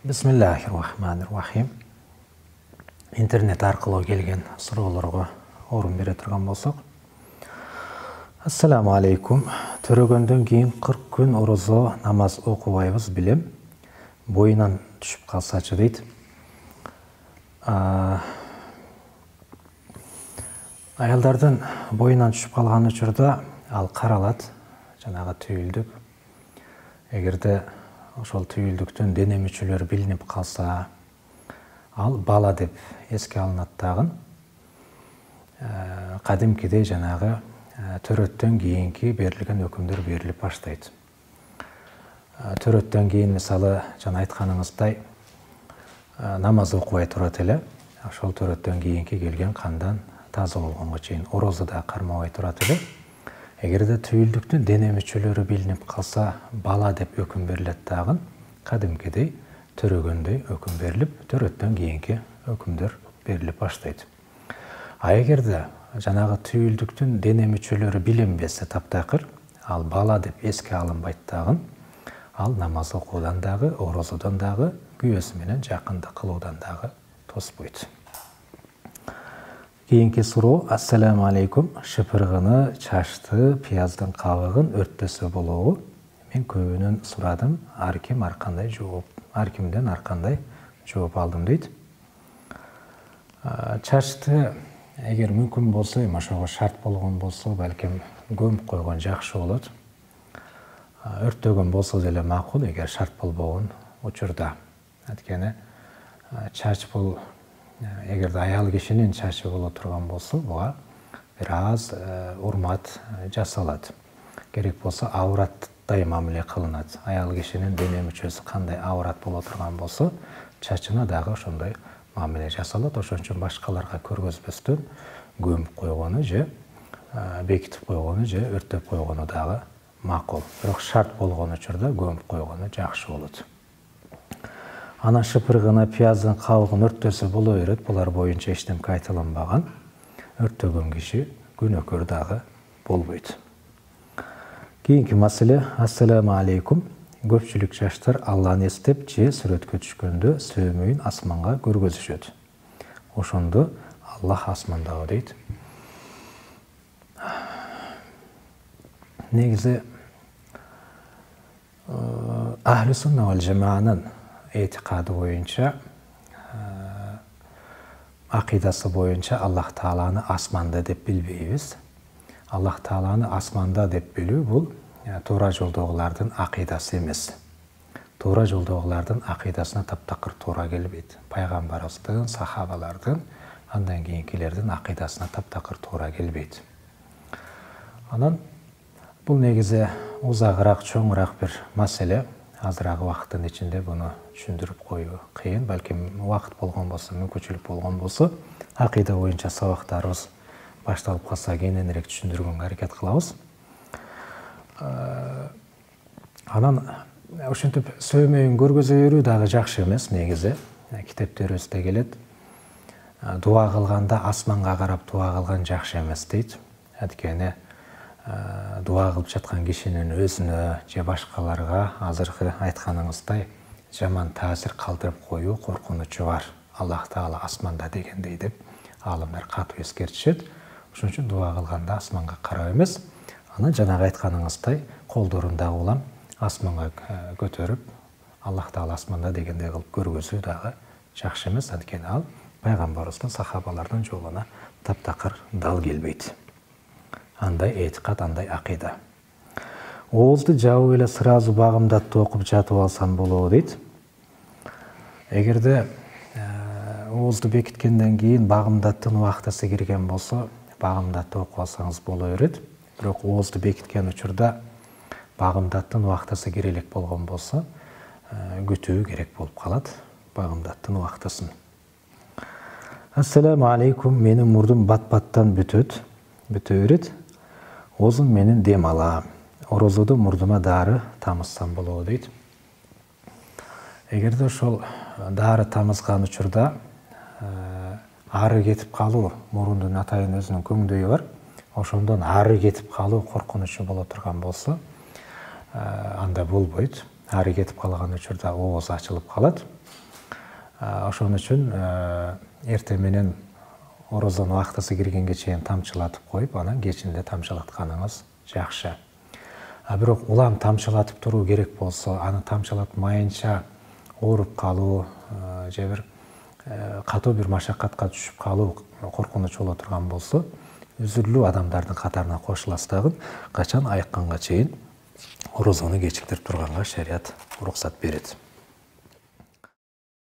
Bismillahirrahmanirrahim. Интернет арқылы келген сұрауларға орын бере тұрған болсақ. Ассаламу алейкум. Төрөгөндөн кейін 40 күн ораза намаз оқубайбыз билем. Бойынан түшүп қалсачы дейді. Аялдардың бойынан түшүп қалған учурда ал қаралат, жанағы түйілдік. Эгерде ошол түйүлдүктүн дене мүчөлөрү билинип калса, ал бала деп эске алынат дагы. Кадимкидей жанагы төрөттөн кийинки берилген өкүмдөр берилип баштайт. Төрөттөн кийин мисалы жана айтканыңыздай намаз окубай турат эле. Ошол төрөттөн кийинки келген кандан таза болгонго чейин оразада кармабай турат эле. Эгерде түйүлдүктүн дене мүчөлөрү билинип калса, бала деп өкүм берилет дагы. Кадимкидей төрөгөндөй өкүм берилип, төрөттөн кийинки өкүмдөр берилип баштайт. А эгерде жанагы түйүлдүктүн дене мүчөлөрү билинбесе таптакыр, ал бала деп эске алынбайт дагы. Ал намаз окуудан дагы, оразадан дагы, күйөөсү менен жакындык кылуудан дагы тоспойт. Кийинки суроо: Ассаламу алейкум. Шыпыргыны, чачты, пияздын кабыгын өрттөсө болобу? Мен көбүнөн сурадым, ар ким ар кандай жооп, ар кимден ар кандай жооп алдым дейт. Чачты эгер мүмкүн болсо, ошого шарт болгон болсо, балким көмүп койгон жакшы болот. Өрттөгөн болсо деле макул, эгер шарт болбогон учурда. Анткени чач бул эгерде аял кишинин чачы боло турган болсо, буга бир аз урмат жасалат. Керек болсо авраттай мамиле кылынат. Аял кишинин дене мүчөсү кандай аврат боло турган болсо, чачына дагы ошондой мамиле жасалат. Ошон үчүн башкаларга көргөзбөстөн көмүп койгону же бекитип койгону же өрттөп койгону дагы макул. Бирок шарт болгон учурда көмүп койгону жакшы болот. Анан шыпыргыны, пияздын кабыгын өрттөсө боло берет. Булар боюнча эчтеме айтылынбаган. Өрттөгөн киши күнөөкөр дагы болбойт. Кийинки маселе: Ассаламу алейкум. Көпчүлүк жаштар Алланы эстеп же сүрөткө түшкөндө сөөмөйүн асманга көргөзүшөт. Ошондо Аллах асмандабы дейт. Негизи Ахлу сунна вал жамаанын этикады боюнча, акыйдасы боюнча Аллах Тааланы асманда деп билбейбиз. Аллах Тааланы асманда деп билүү бул туура жолдогулардын акыйдасы эмес. Туура жолдогулардын акыйдасына таптакыр туура келбейт. Пайгамбарыбыздын, сахабалардын, андан кийинкилердин акыйдасына таптакыр туура келбейт. Анан бул негизи узагыраак, чоңураак бир маселе. Азыраак убакыттын ичинде буну түшүндүрүп коюу кыйын. Балким убакыт болгон болсо, мүмкүнчүлүк болгон болсо, акыйда боюнча сабактарыбыз башталып калса кененирээк түшүндүргөнгө аракет кылабыз. Анан ошентип сөөмөйүн көргөзө берүү дагы жакшы эмес негизи. Китептерибизде келет. Дуа кылганда асманга карап дуа кылган жакшы эмес дейт. Анткени дуа кылып жаткан кишинин өзүнө же башкаларга азыркы айтканыңыздай жаман таасир калтырып коюу коркунучу бар. Аллах Таала асманда дегендей деп аалымдар катуу эскертишет. Ошон үчүн дуа кылганда асманга карап эмес, анан жанагы айтканыңыздай колдорундагы улам асманга көтөрүп, Аллах Таала асманда дегендей кылып көргөзүү дагы жакшы эмес. Анткени ал пайгамбарыбыздын, сахабалардын жолуна таптакыр дал келбейт. Андай этикад, андай акыйда. Оозду жабып эле сразу багымдатты окуп жатып алсам болобу дейт. Эгерде оозду бекиткенден кийин багымдаттын убактысы кирген болсо, багымдатты окуп алсаңыз боло берет. Бирок оозду бекиткен учурда багымдаттын убактысы кире элек болгон болсо, күтүү керек болуп калат багымдаттын убактысын. Ассаламу алейкум. Менин мурдум бат-баттан бүтө берет. Озун менин дем алам. Оразада мурдума дары тамызсам болобу дейт. Эгерде ошол дары тамызган учурда ары кетип калуу, мурундун атайын өзүнүн көңдөйү бар. Ошондон ары кетип калуу коркунучу боло турган болсо, анда болбойт. Ары кетип калган учурда ооз ачылып калат. Ошон үчүн эртең менен орозонун убактысы киргенге чейин тамчылатып коюп, анан кечинде тамчылатканыңыз жакшы. Бирок улам тамчылатып туруу керек болсо, аны тамчылатмайынча ооруп калуу же бир катуу бир машакатка түшүп калуу коркунуч боло турган болсо, үзүрлүү адамдардын катарына кошуласыз дагы, качан айыкканга чейин орозону кечиктирип турганга шарият уруксат берет.